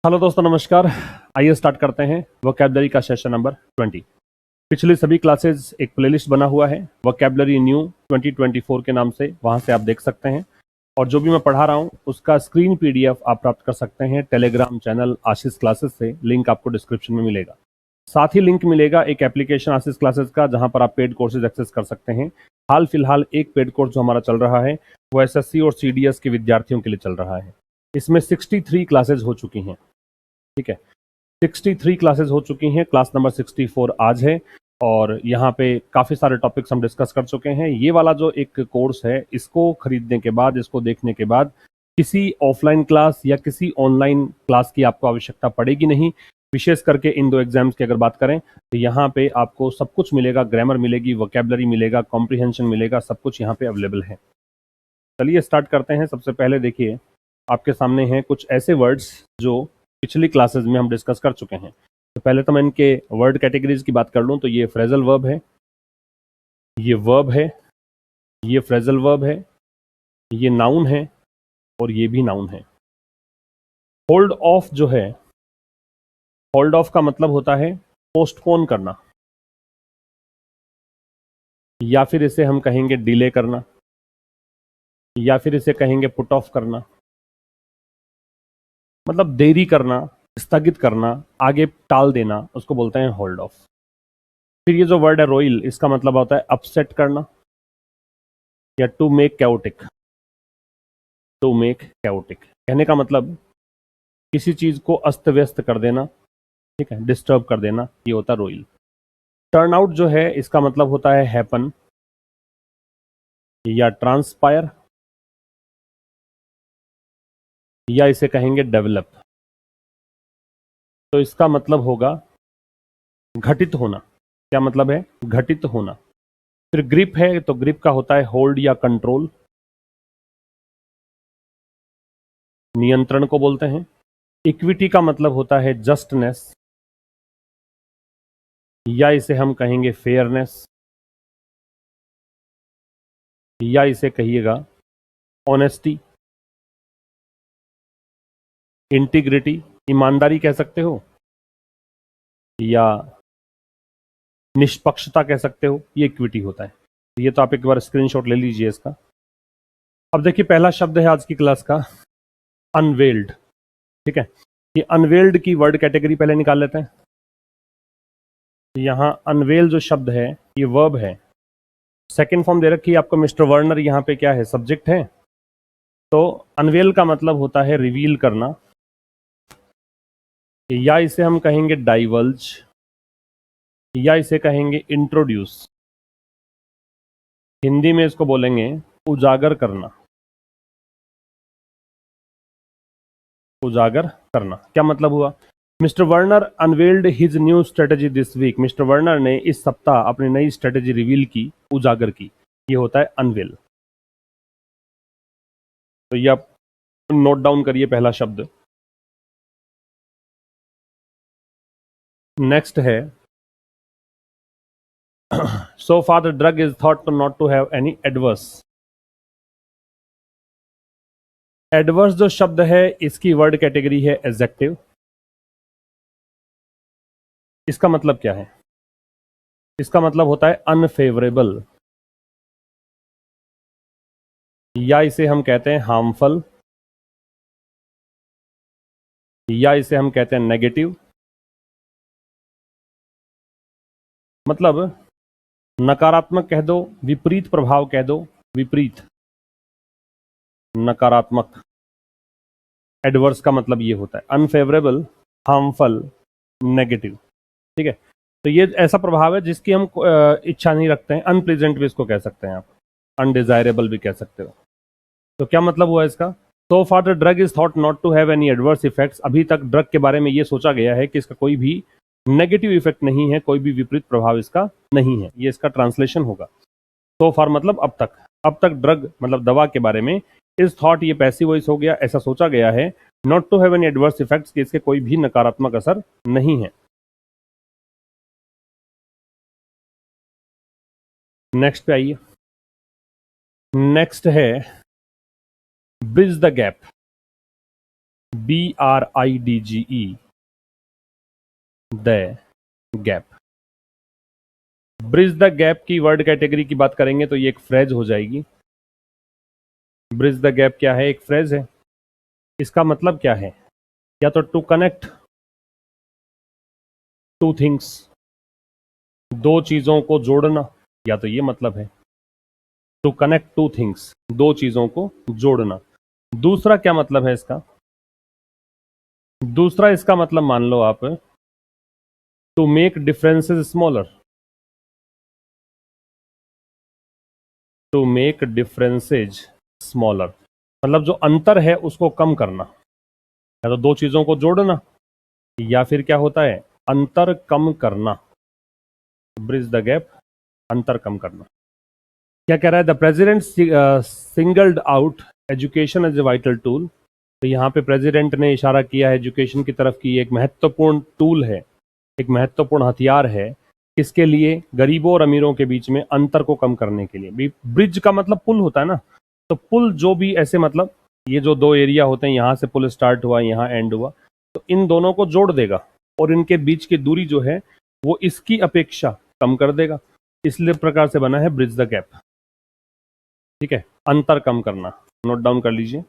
Hello दोस्तों, नमस्कार। आइए स्टार्ट करते हैं वोकैबुलरी का सेशन नंबर 20। पिछली सभी क्लासेस एक प्लेलिस्ट बना हुआ है वोकैबुलरी न्यू 2024 के नाम से, वहां से आप देख सकते हैं। और जो भी मैं पढ़ा रहा हूं उसका स्क्रीन पीडीएफ आप प्राप्त कर सकते हैं टेलीग्राम चैनल आशीष क्लासेस से। लिंक आपको डिस्क्रिप्शन में मिलेगा। साथ ही लिंक मिलेगा एक एप्लीकेशन आशीष क्लासेस का, जहां पर आप पेड कोर्सेज एक्सेस कर सकते हैं। हाल फिलहाल एक पेड कोर्स जो हमारा चल रहा है वो एसएससी और सीडीएस के विद्यार्थियों के लिए चल रहा है। इसमें 63 क्लासेज हो चुकी हैं। ठीक है, 63 क्लासेस हो चुकी हैं। क्लास नंबर 64 आज है और यहाँ पे काफ़ी सारे टॉपिक्स हम डिस्कस कर चुके हैं। ये वाला जो एक कोर्स है, इसको खरीदने के बाद, इसको देखने के बाद किसी ऑफलाइन क्लास या किसी ऑनलाइन क्लास की आपको आवश्यकता पड़ेगी नहीं। विशेष करके इन दो एग्जाम्स की अगर बात करें तो यहाँ पे आपको सब कुछ मिलेगा। ग्रामर मिलेगी, वोकैबुलरी मिलेगा, कॉम्प्रिहेंशन मिलेगा, सब कुछ यहाँ पे अवेलेबल है। चलिए स्टार्ट करते हैं। सबसे पहले देखिए, आपके सामने हैं कुछ ऐसे वर्ड्स जो पिछली क्लासेस में हम डिस्कस कर चुके हैं। तो पहले तो मैं इनके वर्ड कैटेगरीज की बात कर लूं तो ये फ्रेजल वर्ब है, ये वर्ब है, ये फ्रेजल वर्ब है, ये नाउन है और ये भी नाउन है। होल्ड ऑफ जो है, होल्ड ऑफ का मतलब होता है पोस्टपोन करना, या फिर इसे हम कहेंगे डिले करना, या फिर इसे कहेंगे पुट ऑफ करना, मतलब देरी करना, स्थगित करना, आगे टाल देना, उसको बोलते हैं होल्ड ऑफ। फिर ये जो वर्ड है रोइल, इसका मतलब होता है अपसेट करना या to make chaotic. To make chaotic कहने का मतलब किसी चीज को अस्त व्यस्त कर देना, ठीक है, डिस्टर्ब कर देना, ये होता है रोइल। टर्न आउट जो है, इसका मतलब होता है हैपन या ट्रांसपायर, या इसे कहेंगे डेवलप। तो इसका मतलब होगा घटित होना। क्या मतलब है? घटित होना। फिर ग्रिप है, तो ग्रिप का होता है होल्ड या कंट्रोल, नियंत्रण को बोलते हैं। इक्विटी का मतलब होता है जस्टनेस, या इसे हम कहेंगे फेयरनेस, या इसे कहिएगा ऑनेस्टी, इंटीग्रिटी, ईमानदारी कह सकते हो, या निष्पक्षता कह सकते हो। ये इक्विटी होता है। ये तो आप एक बार स्क्रीनशॉट ले लीजिए इसका। अब देखिए, पहला शब्द है आज की क्लास का अनवेल्ड। ठीक है, ये अनवेल्ड की वर्ड कैटेगरी पहले निकाल लेते हैं। यहाँ अनवेल जो शब्द है ये वर्ब है। सेकंड फॉर्म दे रखी है आपको मिस्टर वर्नर, यहाँ पे क्या है? सब्जेक्ट है। तो अनवेल का मतलब होता है रिवील करना, या इसे हम कहेंगे डाइवल्ज, या इसे कहेंगे इंट्रोड्यूस। हिंदी में इसको बोलेंगे उजागर करना। उजागर करना क्या मतलब हुआ? Mister Werner unveiled his new strategy this week. Mister Werner ने इस सप्ताह अपनी नई स्ट्रेटेजी रिवील की, उजागर की। ये होता है अनवेल। तो ये आप नोट डाउन करिए पहला शब्द। नेक्स्ट है so far the drug is thought to not to have any adverse। Adverse जो शब्द है इसकी वर्ड कैटेगरी है एडजेक्टिव। इसका मतलब क्या है? इसका मतलब होता है अनफेवरेबल, या इसे हम कहते हैं हार्मफुल, या इसे हम कहते हैं नेगेटिव। मतलब नकारात्मक कह दो, विपरीत प्रभाव कह दो, विपरीत, नकारात्मक। एडवर्स का मतलब ये होता है अनफेवरेबल, हार्मफुल, नेगेटिव। ठीक है, तो ये ऐसा प्रभाव है जिसकी हम इच्छा नहीं रखते हैं। अनप्लेजेंट भी इसको कह सकते हैं आप, अनडिजायरेबल भी कह सकते हो। तो क्या मतलब हुआ इसका? So far the drug is thought not to have any adverse effects. अभी तक ड्रग के बारे में ये सोचा गया है कि इसका कोई भी नेगेटिव इफेक्ट नहीं है, कोई भी विपरीत प्रभाव इसका नहीं है। ये इसका ट्रांसलेशन होगा। सो फार मतलब अब तक। अब तक ड्रग मतलब दवा के बारे में इस थॉट, ये पैसिव वॉइस हो गया, ऐसा सोचा गया है not to have any adverse effects, कि इसके कोई भी नकारात्मक असर नहीं है। नेक्स्ट पे आइए। नेक्स्ट है bridge the gap. BRIDGE, the gap. Bridge the gap की वर्ड कैटेगरी की बात करेंगे तो ये एक फ्रेज हो जाएगी। ब्रिज द गैप क्या है? एक फ्रेज है। इसका मतलब क्या है? या तो टू कनेक्ट टू थिंग्स, दो चीजों को जोड़ना, या तो ये मतलब है टू कनेक्ट टू थिंग्स, दो चीजों को जोड़ना। दूसरा क्या मतलब है इसका? दूसरा इसका मतलब मान लो आप, to make differences smaller, to make differences smaller, मतलब जो अंतर है उसको कम करना। या तो दो चीजों को जोड़ना, या फिर क्या होता है, अंतर कम करना। ब्रिज द गैप, अंतर कम करना। क्या कह रहा है? The president singled out education as a vital tool. तो यहाँ पे प्रेसिडेंट ने इशारा किया है एजुकेशन की तरफ की एक महत्वपूर्ण टूल है, एक महत्वपूर्ण हथियार है। किसके लिए? गरीबों और अमीरों के बीच में अंतर को कम करने के लिए। ब्रिज का मतलब पुल होता है ना, तो पुल जो भी ऐसे, मतलब ये जो दो एरिया होते हैं, यहाँ से पुल स्टार्ट हुआ, यहाँ एंड हुआ, तो इन दोनों को जोड़ देगा और इनके बीच की दूरी जो है वो इसकी अपेक्षा कम कर देगा। इसलिए प्रकार से बना है ब्रिज द गैप। ठीक है, अंतर कम करना, नोट डाउन कर लीजिए।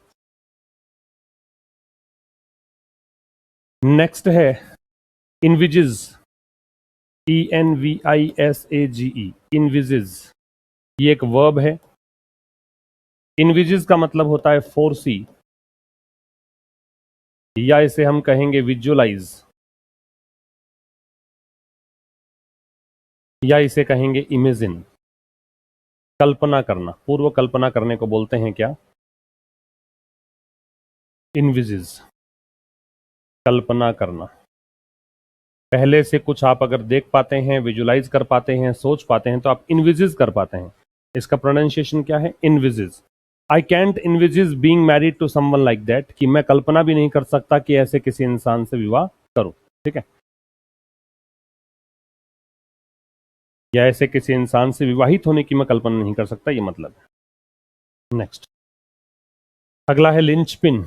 नेक्स्ट है इनविजिज, ENVISAGE, इनविजिज। ये एक वर्ब है। इनविजिज का मतलब होता है फोरसी, या इसे हम कहेंगे विजुअलाइज, या इसे कहेंगे इमेजिन। कल्पना करना, पूर्व कल्पना करने को बोलते हैं क्या? इनविजिज, कल्पना करना। पहले से कुछ आप अगर देख पाते हैं, विजुलाइज कर पाते हैं, सोच पाते हैं, तो आप इनविजिज कर पाते हैं। इसका प्रोनाउंसिएशन क्या है? Envisage. I can't envisage being married to someone like that, कि मैं कल्पना भी नहीं कर सकता कि ऐसे किसी इंसान से विवाह करूं। ठीक है, या ऐसे किसी इंसान से विवाहित होने की मैं कल्पना नहीं कर सकता, ये मतलब है। नेक्स्ट, अगला है लिंचपिन,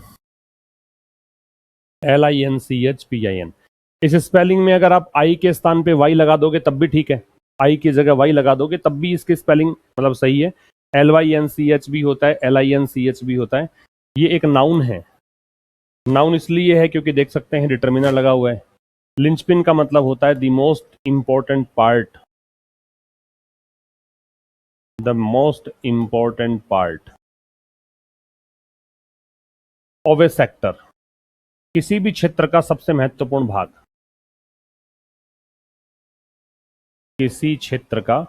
LINCHPIN। इस स्पेलिंग में अगर आप आई के स्थान पे वाई लगा दोगे तब भी ठीक है, आई की जगह वाई लगा दोगे तब भी इसकी स्पेलिंग मतलब सही है। LYNCH भी होता है, LINCH भी होता है। ये एक नाउन है। नाउन इसलिए है क्योंकि देख सकते हैं डिटर्मिनर लगा हुआ है। लिंचपिन का मतलब होता है the most important part, the most important part of A sector, किसी भी क्षेत्र का सबसे महत्वपूर्ण भाग, किसी क्षेत्र का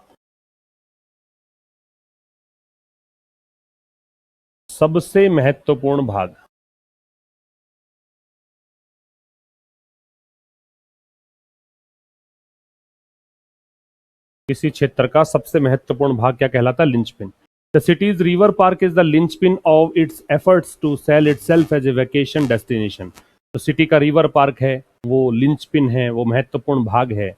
सबसे महत्वपूर्ण भाग। किसी क्षेत्र का सबसे महत्वपूर्ण भाग क्या कहलाता है? Linchpin. The city's river park is the linchpin of its efforts to sell itself as a vacation destination. तो सिटी का रिवर पार्क है, वो लिंचपिन है, वो महत्वपूर्ण भाग है।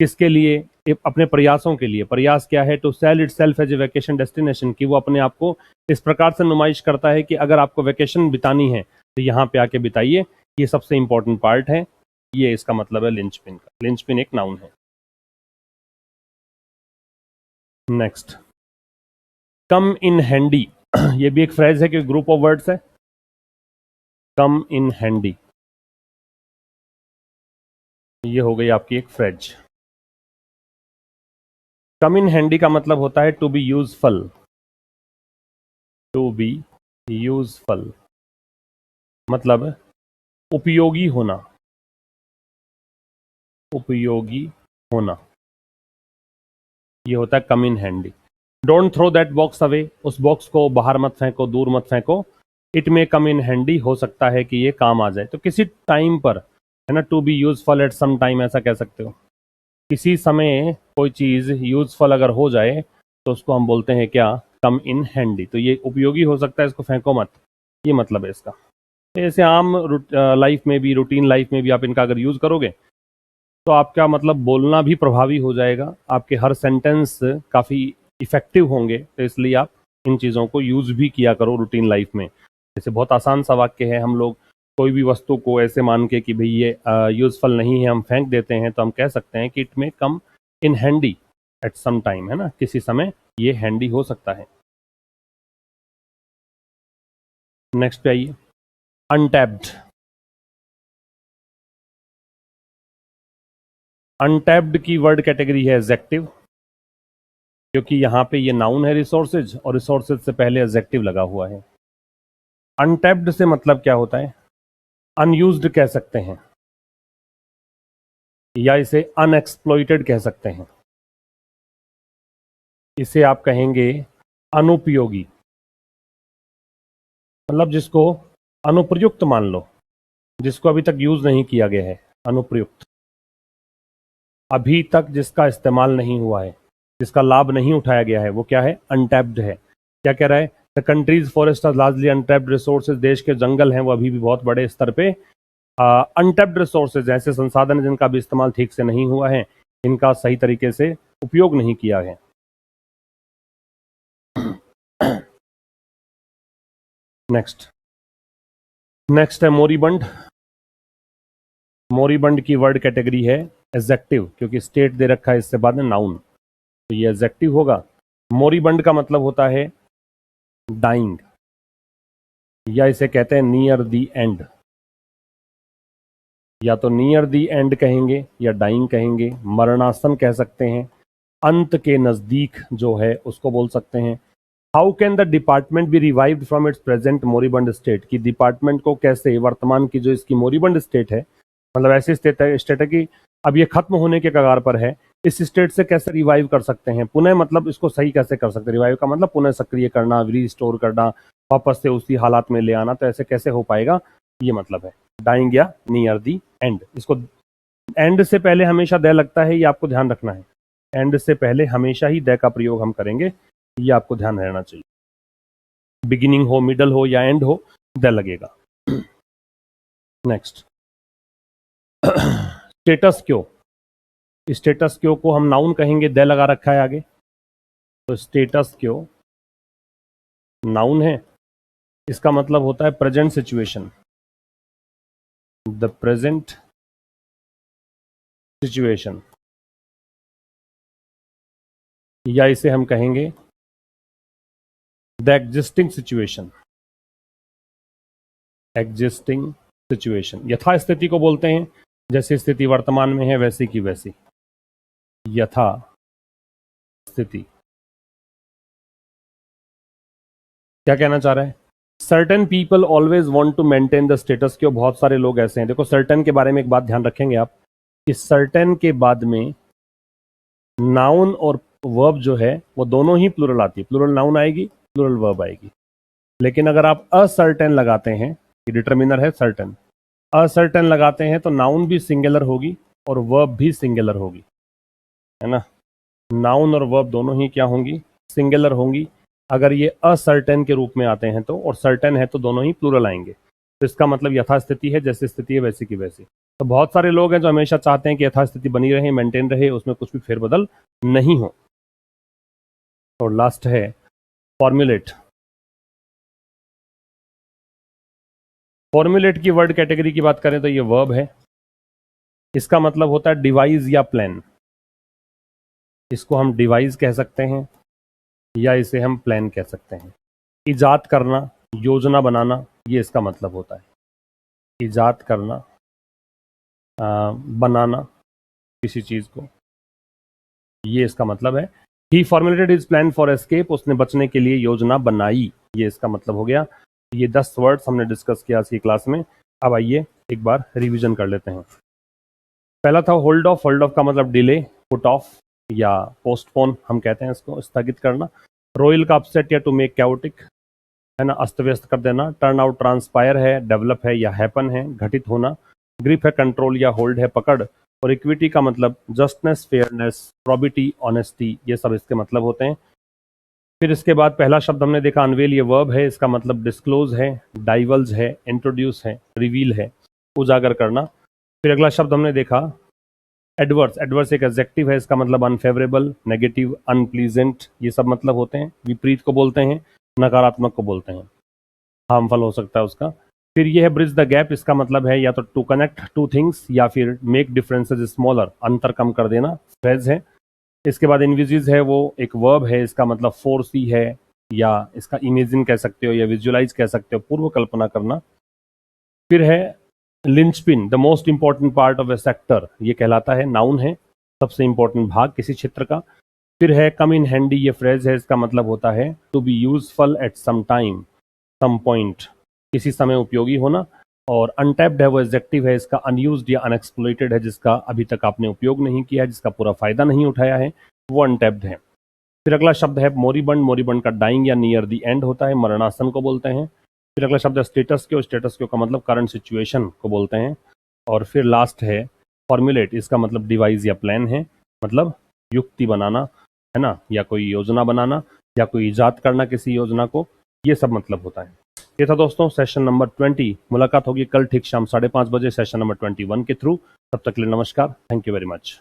किसके लिए? अपने प्रयासों के लिए। प्रयास क्या है? To sell itself as a vacation destination, कि वो अपने आप को इस प्रकार से नुमाइश करता है कि अगर आपको वैकेशन बितानी है तो यहाँ पे आके बिताइए, ये सबसे इंपॉर्टेंट पार्ट है। ये इसका मतलब है लिंचपिन का। लिंचपिन एक नाउन है। Next, come in handy. ये भी एक फ्रेज है कि ग्रुप ऑफ वर्ड्स है। कम इन हैंडी, ये हो गई आपकी एक फ्रेज। कम इन हैंडी का मतलब होता है to be useful, to be useful, मतलब उपयोगी होना, उपयोगी होना, ये होता है come in handy. Don't throw that box away, उस बॉक्स को बाहर मत फेंको, दूर मत फेंको। It may come in handy, हो सकता है कि ये काम आ जाए। तो किसी टाइम पर, है ना, to be useful at some time, ऐसा कह सकते हो। किसी समय कोई चीज यूजफुल अगर हो जाए तो उसको हम बोलते हैं क्या? कम इन हैंडी। तो ये उपयोगी हो सकता है, इसको फेंको मत, ये मतलब है इसका। ऐसे आम लाइफ में भी, रूटीन लाइफ में भी आप इनका अगर यूज करोगे तो आपका मतलब बोलना भी प्रभावी हो जाएगा, आपके हर सेंटेंस काफ़ी इफेक्टिव होंगे। तो इसलिए आप इन चीज़ों को यूज़ भी किया करो रूटीन लाइफ में। जैसे बहुत आसान सा वाक्य है, हम लोग कोई भी वस्तु को ऐसे मान के कि भाई ये यूजफुल नहीं है, हम फेंक देते हैं, तो हम कह सकते हैं कि it may come in handy at some time, है ना, किसी समय ये हैंडी हो सकता है। नेक्स्ट पे आइए, अनटैप्ड। अनटैप्ड की वर्ड कैटेगरी है एडजेक्टिव, क्योंकि यहां पे ये नाउन है रिसोर्सेज, और रिसोर्सेज से पहले एडजेक्टिव लगा हुआ है। अनटैप्ड से मतलब क्या होता है? अनयूज्ड कह सकते हैं, या इसे अनएक्सप्लॉइटेड कह सकते हैं। इसे आप कहेंगे अनुपयोगी, मतलब जिसको अनुप्रयुक्त मान लो, जिसको अभी तक यूज नहीं किया गया है, अनुप्रयुक्त, अभी तक जिसका इस्तेमाल नहीं हुआ है, जिसका लाभ नहीं उठाया गया है, वो क्या है? अनटैप्ड है। क्या कह रहा है? The country's forest are largely untapped resources, देश के जंगल हैं वो अभी भी बहुत बड़े स्तर पे अनटैप्ड रिसोर्सेज, ऐसे संसाधन जिनका भी इस्तेमाल ठीक से नहीं हुआ है, इनका सही तरीके से उपयोग नहीं किया है। नेक्स्ट है मोरीबंड। मोरीबंड की वर्ड कैटेगरी है एडजेक्टिव, क्योंकि स्टेट दे रखा है इससे बाद में नाउन, तो ये एडजेक्टिव होगा। मोरीबंड का मतलब होता है डाइंग, या इसे कहते हैं नियर दी एंड, या तो नियर दी एंड कहेंगे या डाइंग कहेंगे, मरणासन कह सकते हैं, अंत के नजदीक जो है उसको बोल सकते हैं। How can the department be revived from its present moribund state, कि डिपार्टमेंट को कैसे वर्तमान की जो इसकी मोरिबंड स्टेट है, मतलब ऐसी स्टेट है कि अब ये खत्म होने के कगार पर है, इस स्टेट से कैसे रिवाइव कर सकते हैं? पुनः मतलब इसको सही कैसे कर सकते हैं? रिवाइव का मतलब पुनः सक्रिय करना, रिस्टोर करना, वापस से उसी हालात में ले आना, तो ऐसे कैसे हो पाएगा? ये मतलब है डाइंग या नियर दी एंड। इसको एंड से पहले हमेशा दे लगता है, ये आपको ध्यान रखना है। एंड से पहले हमेशा ही दे का प्रयोग हम करेंगे, ये आपको ध्यान रहना चाहिए। बिगिनिंग हो, मिडल हो या एंड हो, दे लगेगा। नेक्स्ट, स्टेटस क्यो। स्टेटस क्यो को हम नाउन कहेंगे, दे लगा रखा है आगे, तो स्टेटस क्यो नाउन है, इसका मतलब होता है present situation, the present situation, या इसे हम कहेंगे the existing situation. Existing situation यथा स्थिति को बोलते हैं, जैसी स्थिति वर्तमान में है वैसी की वैसी, यथा स्थिति। क्या कहना चाह रहा है? Certain people always want to maintain the status quo. बहुत सारे लोग ऐसे हैं, देखो सर्टेन के बारे में एक बात ध्यान रखेंगे आप, कि सर्टेन के बाद में नाउन और वर्ब जो है वो दोनों ही प्लूरल आती है, प्लूरल नाउन आएगी, प्लूरल वर्ब आएगी। लेकिन अगर आप असर्टेन लगाते हैं, ये डिटर्मिनर है सर्टेन, असर्टेन लगाते हैं तो नाउन भी सिंगुलर होगी और वर्ब भी सिंगुलर होगी, है ना। नाउन और वर्ब दोनों ही क्या होंगी? सिंगुलर होंगी। अगर ये असर्टेन के रूप में आते हैं तो, और सर्टेन है तो दोनों ही प्लूरल आएंगे। तो इसका मतलब यथास्थिति है, जैसी स्थिति है वैसी की वैसी। तो बहुत सारे लोग हैं जो हमेशा चाहते हैं कि यथास्थिति बनी रहे, मेंटेन रहे, उसमें कुछ भी फेरबदल नहीं हो। और लास्ट है फॉर्मुलेट। फॉर्मुलेट की वर्ड कैटेगरी की बात करें तो ये वर्ब है, इसका मतलब होता है डिवाइस या प्लान। इसको हम डिवाइस कह सकते हैं या इसे हम प्लान कह सकते हैं। इजाद करना, योजना बनाना, ये इसका मतलब होता है। इजाद करना, बनाना किसी चीज को, ये इसका मतलब है। ही formulated his plan for escape, उसने बचने के लिए योजना बनाई, ये इसका मतलब हो गया। ये 10 वर्ड्स हमने डिस्कस किया आज की क्लास में। अब आइए एक बार रिवीजन कर लेते हैं। पहला था होल्ड ऑफ। होल्ड ऑफ का मतलब डिले, पुट ऑफ या पोस्टपोन हम कहते हैं इसको, स्थगित करना। रोयल का अपसेट या टू मेक कैओटिक, है ना, अस्त व्यस्त कर देना। टर्न आउट ट्रांसपायर है, डेवलप है या हैपन है, घटित होना। ग्रिप है कंट्रोल या होल्ड है पकड़। और इक्विटी का मतलब जस्टनेस, फेयरनेस, प्रोबिटी, ऑनेस्टी, ये सब इसके मतलब होते हैं। फिर इसके बाद पहला शब्द हमने देखा अनवेल, ये वर्ब है, इसका मतलब डिस्क्लोज है, डाइवल्ज है, इंट्रोड्यूस है, रिवील है, उजागर करना। फिर अगला शब्द हमने देखा एडवर्स। एडवर्स एक एडजेक्टिव है, इसका मतलब अनफेवरेबल, नेगेटिव, अनप्लीजेंट, ये सब मतलब होते हैं। विपरीत को बोलते हैं, नकारात्मक को बोलते हैं, हार्मफुल हो सकता है उसका। फिर ये है ब्रिज द गैप, इसका मतलब है या तो टू कनेक्ट टू थिंग्स या फिर मेक डिफरेंसेस स्मॉलर, अंतर कम कर देना, फ्रेज है। इसके बाद इनविजिज है, वो एक वर्ब है, इसका मतलब फोर्स ही है, या इसका इमेजिन कह सकते हो या विजुअलाइज कह सकते हो, पूर्व कल्पना करना। फिर है linchpin, the most important part of A sector, ये कहलाता है, नाउन है, सबसे इंपॉर्टेंट भाग किसी क्षेत्र का। फिर है कम इन हैंडी, ये फ्रेज है, इसका मतलब होता है to be useful at some time, some point, किसी समय उपयोगी होना। और अनटैप्ड है, वो एडजेक्टिव है, इसका अनयूज्ड या अनएक्सप्लॉइटेड है, जिसका अभी तक आपने उपयोग नहीं किया है, जिसका पूरा फायदा नहीं उठाया है, वो अनटैप्ड है। फिर अगला शब्द है मोरिबंड, मोरिबंड का डाइंग या नियर द एंड होता है, मरणासन को बोलते हैं। फिर अगला शब्द है स्टेटस क्यो, स्टेटस क्यो का मतलब करंट सिचुएशन को बोलते हैं। और फिर लास्ट है फॉर्मुलेट, इसका मतलब डिवाइस या प्लान है, मतलब युक्ति बनाना है ना, या कोई योजना बनाना या कोई इजाद करना किसी योजना को, ये सब मतलब होता है। ये था दोस्तों सेशन नंबर 20। मुलाकात होगी कल ठीक शाम 5:30 बजे सेशन नंबर 21 के थ्रू। तब तक के लिए नमस्कार, थैंक यू वेरी मच।